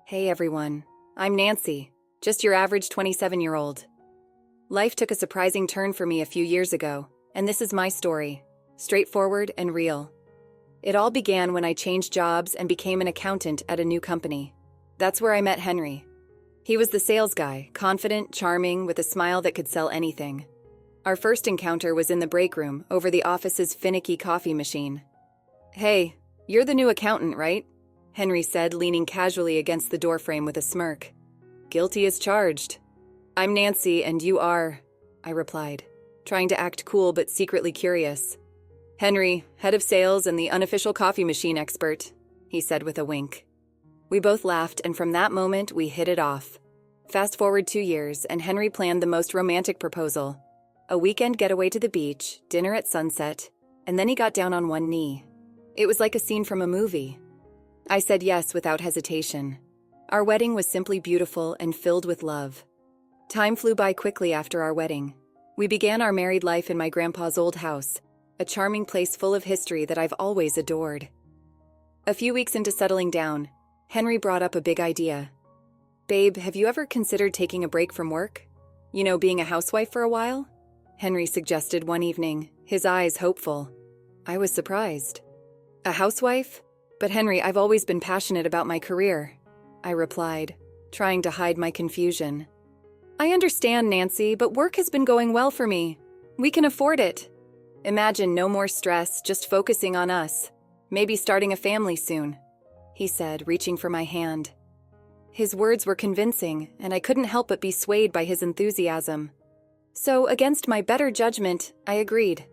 Hey everyone, I'm Nancy, just your average 27-year-old. Life took a surprising turn for me a few years ago, and this is my story, straightforward and real. It all began when I changed jobs and became an accountant at a new company. That's where I met Henry. He was the sales guy, confident, charming, with a smile that could sell anything. Our first encounter was in the break room, over the office's finicky coffee machine. "Hey, you're the new accountant, right?" Henry said, leaning casually against the doorframe with a smirk. "Guilty as charged." "I'm Nancy, and you are," I replied, trying to act cool but secretly curious. "Henry, head of sales and the unofficial coffee machine expert," he said with a wink. We both laughed, and from that moment, we hit it off. Fast forward 2 years, and Henry planned the most romantic proposal. A weekend getaway to the beach, dinner at sunset, and then he got down on one knee. It was like a scene from a movie. I said yes without hesitation. Our wedding was simply beautiful and filled with love. Time flew by quickly after our wedding. We began our married life in my grandpa's old house, a charming place full of history that I've always adored. A few weeks into settling down, Henry brought up a big idea. "Babe, have you ever considered taking a break from work? Being a housewife for a while?" Henry suggested one evening, his eyes hopeful. I was surprised. "A housewife? But Henry, I've always been passionate about my career," I replied, trying to hide my confusion. "I understand, Nancy, but work has been going well for me. We can afford it. Imagine no more stress, just focusing on us. Maybe starting a family soon," he said, reaching for my hand. His words were convincing, and I couldn't help but be swayed by his enthusiasm. So, against my better judgment, I agreed.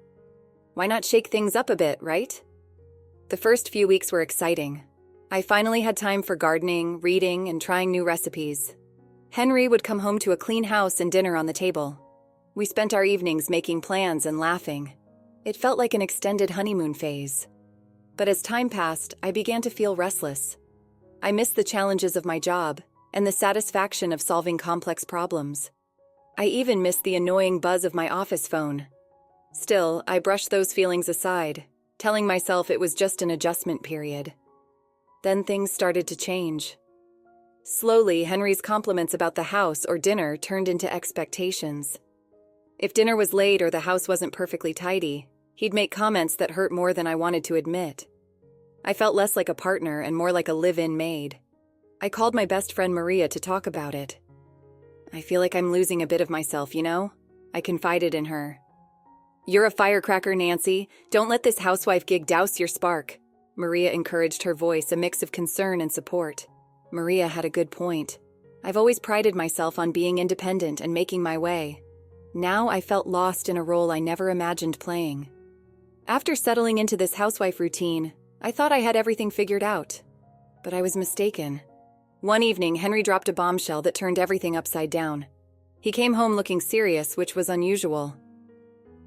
Why not shake things up a bit, right? The first few weeks were exciting. I finally had time for gardening, reading, and trying new recipes. Henry would come home to a clean house and dinner on the table. We spent our evenings making plans and laughing. It felt like an extended honeymoon phase. But as time passed, I began to feel restless. I missed the challenges of my job and the satisfaction of solving complex problems. I even missed the annoying buzz of my office phone. Still, I brushed those feelings aside, telling myself it was just an adjustment period. Then things started to change. Slowly, Henry's compliments about the house or dinner turned into expectations. If dinner was late or the house wasn't perfectly tidy, he'd make comments that hurt more than I wanted to admit. I felt less like a partner and more like a live-in maid. I called my best friend Maria to talk about it. "I feel like I'm losing a bit of myself, I confided in her. "You're a firecracker, Nancy. Don't let this housewife gig douse your spark," Maria encouraged, her voice a mix of concern and support. Maria had a good point. I've always prided myself on being independent and making my way. Now I felt lost in a role I never imagined playing. After settling into this housewife routine, I thought I had everything figured out. But I was mistaken. One evening, Henry dropped a bombshell that turned everything upside down. He came home looking serious, which was unusual.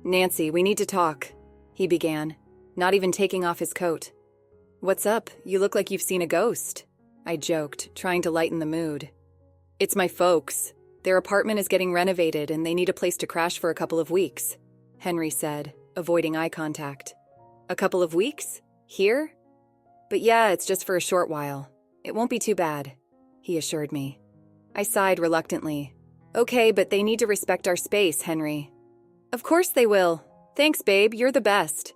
"Nancy, we need to talk," he began, not even taking off his coat. "What's up? You look like you've seen a ghost," I joked, trying to lighten the mood. "It's my folks. Their apartment is getting renovated and they need a place to crash for a couple of weeks," Henry said, avoiding eye contact. "A couple of weeks? Here?" "But yeah, it's just for a short while. It won't be too bad," he assured me. I sighed reluctantly. "Okay, but they need to respect our space, Henry." "Of course they will. Thanks, babe, you're the best."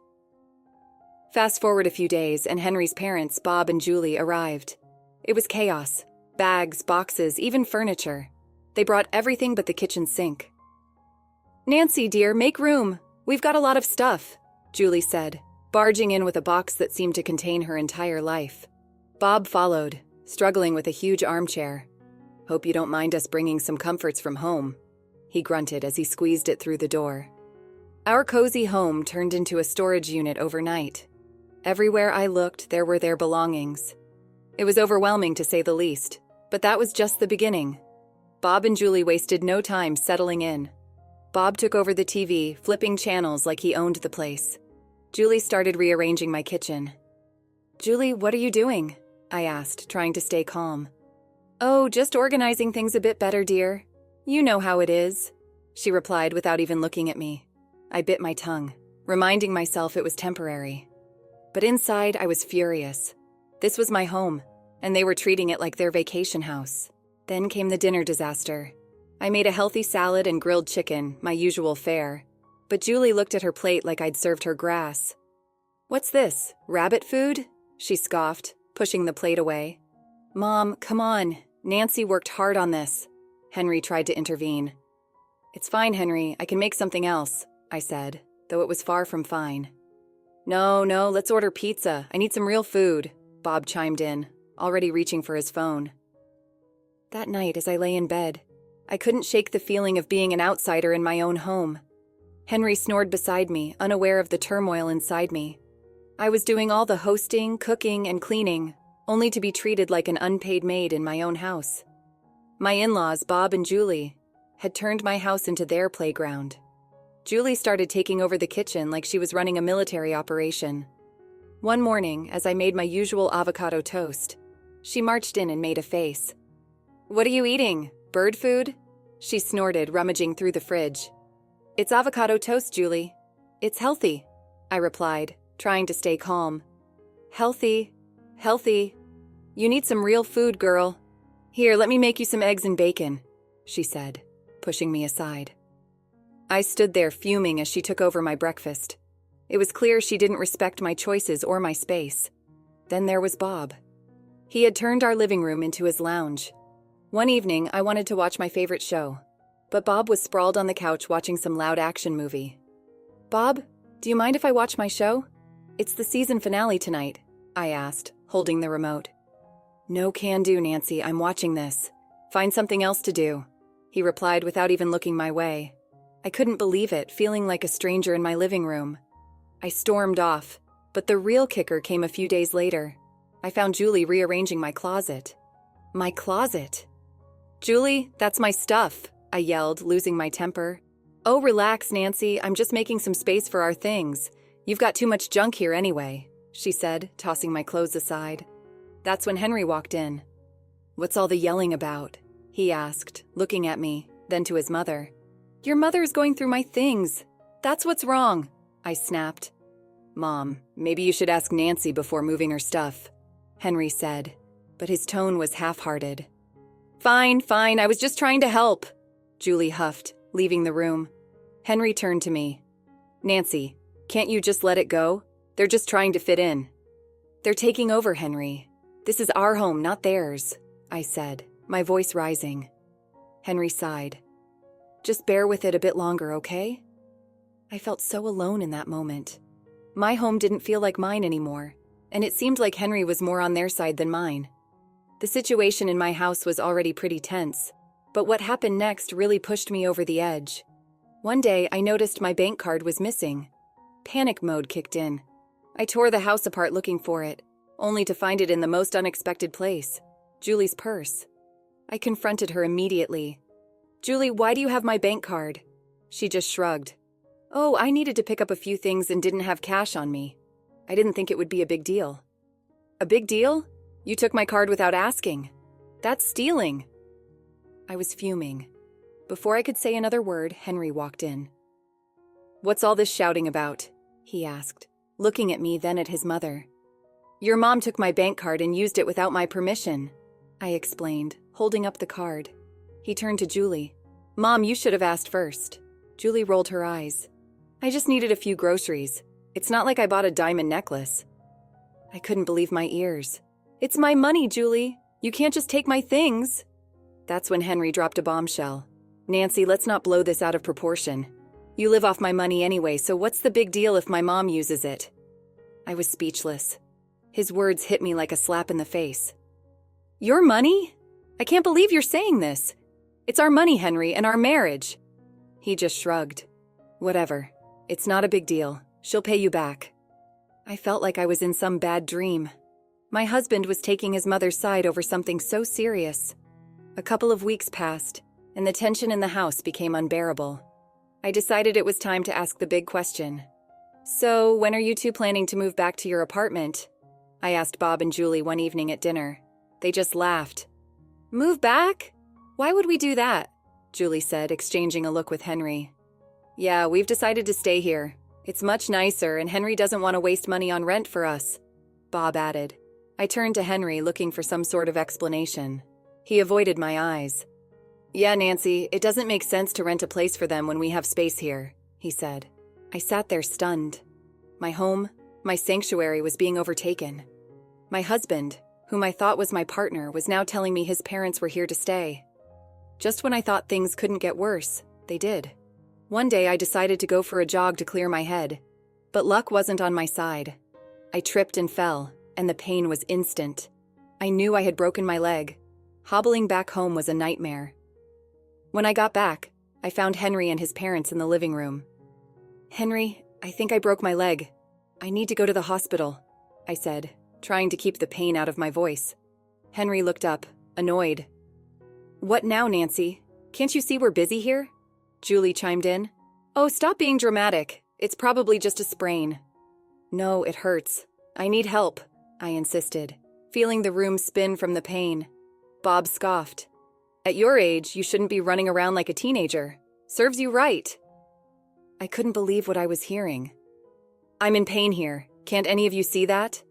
Fast forward a few days, and Henry's parents, Bob and Julie, arrived. It was chaos. Bags, boxes, even furniture. They brought everything but the kitchen sink. "Nancy, dear, make room. We've got a lot of stuff," Julie said, barging in with a box that seemed to contain her entire life. Bob followed, struggling with a huge armchair. "Hope you don't mind us bringing some comforts from home," he grunted as he squeezed it through the door. Our cozy home turned into a storage unit overnight. Everywhere I looked, there were their belongings. It was overwhelming, to say the least, but that was just the beginning. Bob and Julie wasted no time settling in. Bob took over the TV, flipping channels like he owned the place. Julie started rearranging my kitchen. "Julie, what are you doing?" I asked, trying to stay calm. "Oh, just organizing things a bit better, dear. You know how it is," she replied without even looking at me. I bit my tongue, reminding myself it was temporary. But inside, I was furious. This was my home, and they were treating it like their vacation house. Then came the dinner disaster. I made a healthy salad and grilled chicken, my usual fare, but Julie looked at her plate like I'd served her grass. "What's this, rabbit food?" she scoffed, pushing the plate away. "Mom, come on. Nancy worked hard on this." Henry tried to intervene. "It's fine, Henry. I can make something else," I said, though it was far from fine. No, let's order pizza. I need some real food," Bob chimed in, already reaching for his phone. That night, as I lay in bed, I couldn't shake the feeling of being an outsider in my own home. Henry snored beside me, unaware of the turmoil inside me. I was doing all the hosting, cooking, and cleaning, only to be treated like an unpaid maid in my own house. My in-laws, Bob and Julie, had turned my house into their playground. Julie started taking over the kitchen like she was running a military operation. One morning, as I made my usual avocado toast, she marched in and made a face. "What are you eating? Bird food?" She snorted, rummaging through the fridge. "It's avocado toast, Julie. It's healthy," I replied, trying to stay calm. Healthy. You need some real food, girl. Here, let me make you some eggs and bacon," she said, pushing me aside. I stood there fuming as she took over my breakfast. It was clear she didn't respect my choices or my space. Then there was Bob. He had turned our living room into his lounge. One evening, I wanted to watch my favorite show, but Bob was sprawled on the couch watching some loud action movie. "Bob, do you mind if I watch my show? It's the season finale tonight," I asked, holding the remote. "No can do, Nancy. I'm watching this. Find something else to do," he replied without even looking my way. I couldn't believe it, feeling like a stranger in my living room. I stormed off, but the real kicker came a few days later. I found Julie rearranging my closet. My closet? "Julie, that's my stuff," I yelled, losing my temper. "Oh, relax, Nancy. I'm just making some space for our things. You've got too much junk here anyway," she said, tossing my clothes aside. That's when Henry walked in. "What's all the yelling about?" he asked, looking at me, then to his mother. "Your mother is going through my things. That's what's wrong," I snapped. "Mom, maybe you should ask Nancy before moving her stuff," Henry said, but his tone was half-hearted. Fine, I was just trying to help," Julie huffed, leaving the room. Henry turned to me. "Nancy, can't you just let it go? They're just trying to fit in." "They're taking over, Henry. This is our home, not theirs," I said, my voice rising. Henry sighed. "Just bear with it a bit longer, okay?" I felt so alone in that moment. My home didn't feel like mine anymore, and it seemed like Henry was more on their side than mine. The situation in my house was already pretty tense, but what happened next really pushed me over the edge. One day, I noticed my bank card was missing. Panic mode kicked in. I tore the house apart looking for it, only to find it in the most unexpected place, Julie's purse. I confronted her immediately. "Julie, why do you have my bank card?" She just shrugged. "Oh, I needed to pick up a few things and didn't have cash on me. I didn't think it would be a big deal." "A big deal? You took my card without asking. That's stealing." I was fuming. Before I could say another word, Henry walked in. "What's all this shouting about?" he asked, looking at me, then at his mother. "Your mom took my bank card and used it without my permission," I explained, holding up the card. He turned to Julie. "Mom, you should have asked first." Julie rolled her eyes. "I just needed a few groceries. It's not like I bought a diamond necklace." I couldn't believe my ears. "It's my money, Julie. You can't just take my things." That's when Henry dropped a bombshell. "Nancy, let's not blow this out of proportion. You live off my money anyway, so what's the big deal if my mom uses it?" I was speechless. His words hit me like a slap in the face. "Your money? I can't believe you're saying this. It's our money, Henry, and our marriage." He just shrugged. "Whatever. It's not a big deal. She'll pay you back." I felt like I was in some bad dream. My husband was taking his mother's side over something so serious. A couple of weeks passed, and the tension in the house became unbearable. I decided it was time to ask the big question. "So, when are you two planning to move back to your apartment?" I asked Bob and Julie one evening at dinner. They just laughed. "Move back? Why would we do that?" Julie said, exchanging a look with Henry. "Yeah, we've decided to stay here. It's much nicer, and Henry doesn't want to waste money on rent for us," Bob added. I turned to Henry looking for some sort of explanation. He avoided my eyes. "Yeah, Nancy, it doesn't make sense to rent a place for them when we have space here," he said. I sat there stunned. My home, my sanctuary was being overtaken. My husband, whom I thought was my partner, was now telling me his parents were here to stay. Just when I thought things couldn't get worse, they did. One day I decided to go for a jog to clear my head, but luck wasn't on my side. I tripped and fell, and the pain was instant. I knew I had broken my leg. Hobbling back home was a nightmare. When I got back, I found Henry and his parents in the living room. "Henry, I think I broke my leg. I need to go to the hospital," I said, trying to keep the pain out of my voice. Henry looked up, annoyed. "What now, Nancy? Can't you see we're busy here?" Julie chimed in. "Oh, stop being dramatic. It's probably just a sprain." "No, it hurts. I need help," I insisted, feeling the room spin from the pain. Bob scoffed. "At your age, you shouldn't be running around like a teenager. Serves you right." I couldn't believe what I was hearing. "I'm in pain here. Can't any of you see that?"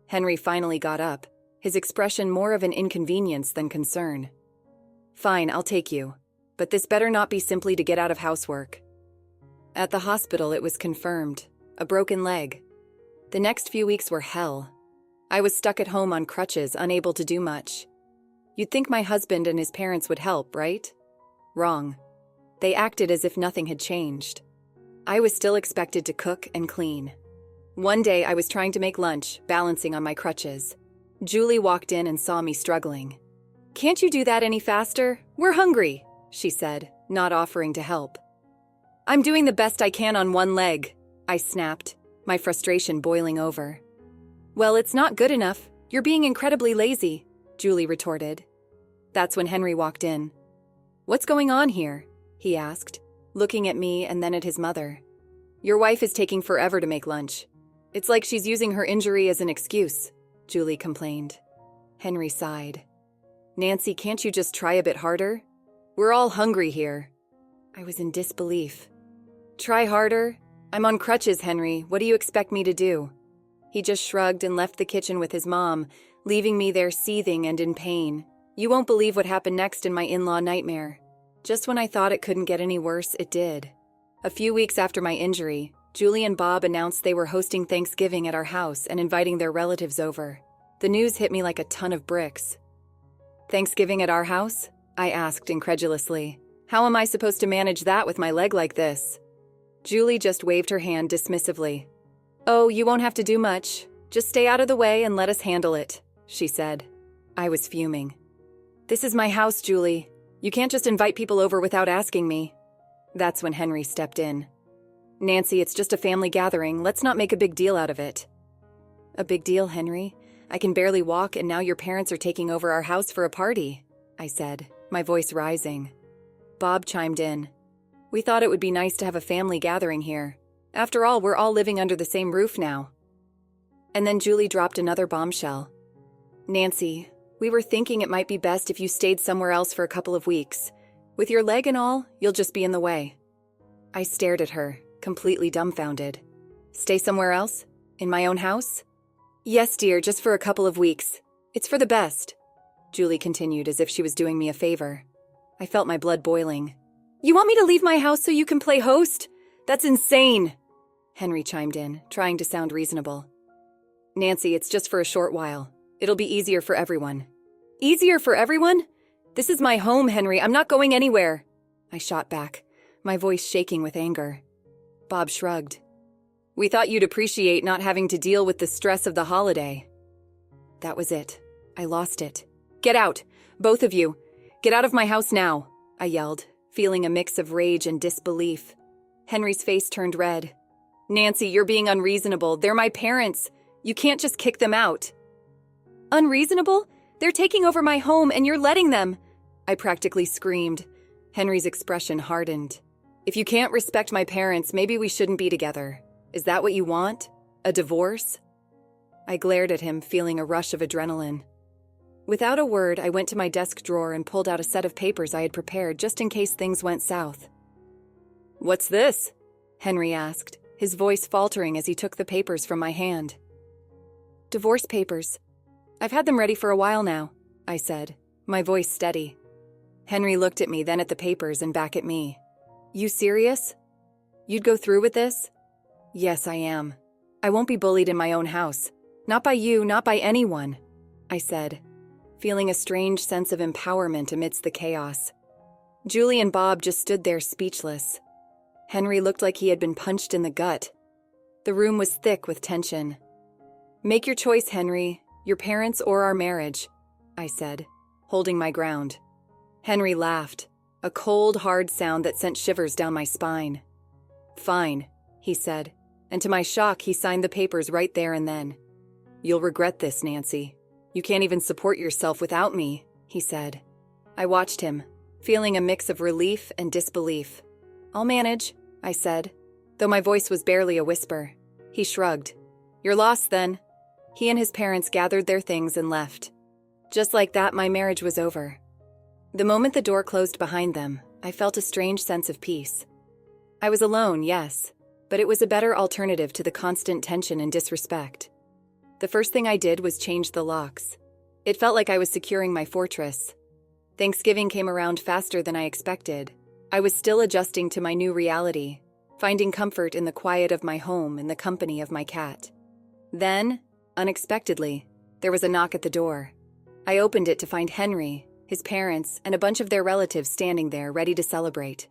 Henry finally got up, his expression more of an inconvenience than concern. "Fine, I'll take you. But this better not be simply to get out of housework." At the hospital, it was confirmed. A broken leg. The next few weeks were hell. I was stuck at home on crutches, unable to do much. You'd think my husband and his parents would help, right? Wrong. They acted as if nothing had changed. I was still expected to cook and clean. One day, I was trying to make lunch, balancing on my crutches. Julie walked in and saw me struggling. "Can't you do that any faster? We're hungry," she said, not offering to help. "I'm doing the best I can on one leg," I snapped, my frustration boiling over. "Well, it's not good enough. You're being incredibly lazy," Julie retorted. That's when Henry walked in. "What's going on here?" he asked, looking at me and then at his mother. "Your wife is taking forever to make lunch. It's like she's using her injury as an excuse," Julie complained. Henry sighed. "Nancy, can't you just try a bit harder? We're all hungry here." I was in disbelief. "Try harder? I'm on crutches, Henry. What do you expect me to do?" He just shrugged and left the kitchen with his mom, leaving me there seething and in pain. You won't believe what happened next in my in-law nightmare. Just when I thought it couldn't get any worse, it did. A few weeks after my injury, Julie and Bob announced they were hosting Thanksgiving at our house and inviting their relatives over. The news hit me like a ton of bricks. "Thanksgiving at our house?" I asked incredulously. "How am I supposed to manage that with my leg like this?" Julie just waved her hand dismissively. "Oh, you won't have to do much. Just stay out of the way and let us handle it," she said. I was fuming. "This is my house, Julie. You can't just invite people over without asking me." That's when Henry stepped in. "Nancy, it's just a family gathering. Let's not make a big deal out of it." "A big deal, Henry? I can barely walk and now your parents are taking over our house for a party," I said, my voice rising. Bob chimed in. "We thought it would be nice to have a family gathering here. After all, we're all living under the same roof now." And then Julie dropped another bombshell. "Nancy, we were thinking it might be best if you stayed somewhere else for a couple of weeks. With your leg and all, you'll just be in the way." I stared at her, completely dumbfounded. "Stay somewhere else? In my own house?" "Yes, dear, just for a couple of weeks. It's for the best," Julie continued as if she was doing me a favor. I felt my blood boiling. "You want me to leave my house so you can play host? That's insane," Henry chimed in, trying to sound reasonable. "Nancy, it's just for a short while. It'll be easier for everyone." "Easier for everyone? This is my home, Henry. I'm not going anywhere," I shot back, my voice shaking with anger. Bob shrugged. "We thought you'd appreciate not having to deal with the stress of the holiday." That was it. I lost it. "Get out! Both of you! Get out of my house now!" I yelled, feeling a mix of rage and disbelief. Henry's face turned red. "Nancy, you're being unreasonable. They're my parents. You can't just kick them out." "Unreasonable? They're taking over my home and you're letting them!" I practically screamed. Henry's expression hardened. "If you can't respect my parents, maybe we shouldn't be together. Is that what you want? A divorce?" I glared at him, feeling a rush of adrenaline. Without a word, I went to my desk drawer and pulled out a set of papers I had prepared just in case things went south. "What's this?" Henry asked, his voice faltering as he took the papers from my hand. "Divorce papers. I've had them ready for a while now, I said, my voice steady. Henry looked at me, then at the papers and back at me. You serious? You'd go through with this? Yes, I am. I won't be bullied in my own house. Not by you, not by anyone, I said, feeling a strange sense of empowerment amidst the chaos. Julie and Bob just stood there speechless. Henry looked like he had been punched in the gut. The room was thick with tension. Make your choice, Henry, your parents or our marriage, I said, holding my ground. Henry laughed, a cold, hard sound that sent shivers down my spine. Fine, he said, and to my shock, he signed the papers right there and then. You'll regret this, Nancy. You can't even support yourself without me, he said. I watched him, feeling a mix of relief and disbelief. I'll manage, I said, though my voice was barely a whisper. He shrugged. You're lost then. He and his parents gathered their things and left. Just like that, my marriage was over. The moment the door closed behind them, I felt a strange sense of peace. I was alone, yes, but it was a better alternative to the constant tension and disrespect. The first thing I did was change the locks. It felt like I was securing my fortress. Thanksgiving came around faster than I expected. I was still adjusting to my new reality, finding comfort in the quiet of my home and the company of my cat. Then, unexpectedly, there was a knock at the door. I opened it to find Henry, his parents, and a bunch of their relatives standing there ready to celebrate.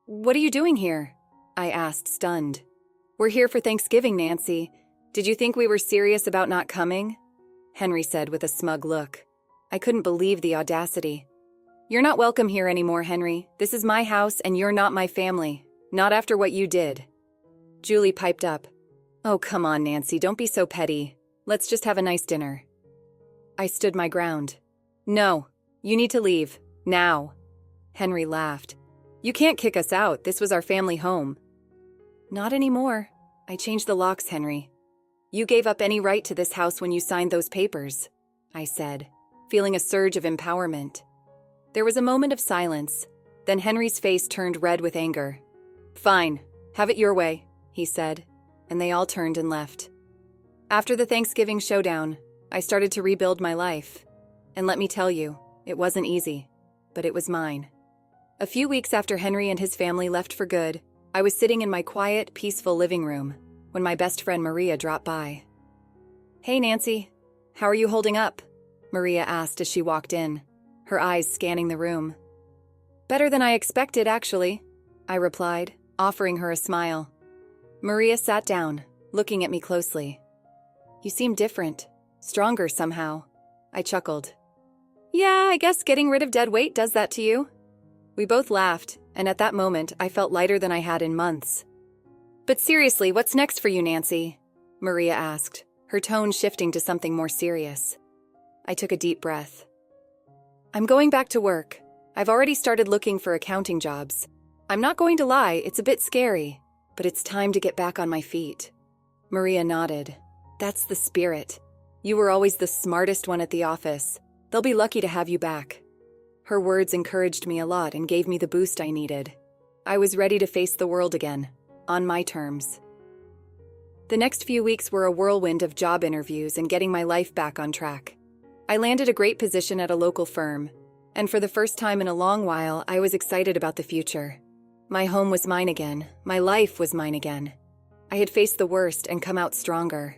What are you doing here? I asked, stunned. We're here for Thanksgiving, Nancy. Did you think we were serious about not coming? Henry said with a smug look. I couldn't believe the audacity. You're not welcome here anymore, Henry. This is my house and you're not my family. Not after what you did. Julie piped up. Oh, come on, Nancy, don't be so petty. Let's just have a nice dinner. I stood my ground. No, you need to leave. Now. Henry laughed. You can't kick us out. This was our family home. Not anymore. I changed the locks, Henry. You gave up any right to this house when you signed those papers, I said, feeling a surge of empowerment. There was a moment of silence. Then Henry's face turned red with anger. Fine, have it your way, he said, and they all turned and left. After the Thanksgiving showdown, I started to rebuild my life. And let me tell you, it wasn't easy, but it was mine. A few weeks after Henry and his family left for good, I was sitting in my quiet, peaceful living room when my best friend Maria dropped by. Hey, Nancy, how are you holding up? Maria asked as she walked in, her eyes scanning the room. Better than I expected, actually, I replied, offering her a smile. Maria sat down, looking at me closely. You seem different, stronger somehow, I chuckled. Yeah, I guess getting rid of dead weight does that to you. We both laughed, and at that moment, I felt lighter than I had in months. But seriously, what's next for you, Nancy? Maria asked, her tone shifting to something more serious. I took a deep breath. I'm going back to work. I've already started looking for accounting jobs. I'm not going to lie, it's a bit scary, but it's time to get back on my feet. Maria nodded. That's the spirit. You were always the smartest one at the office. They'll be lucky to have you back. Her words encouraged me a lot and gave me the boost I needed. I was ready to face the world again, on my terms. The next few weeks were a whirlwind of job interviews and getting my life back on track. I landed a great position at a local firm, and for the first time in a long while, I was excited about the future. My home was mine again. My life was mine again. I had faced the worst and come out stronger.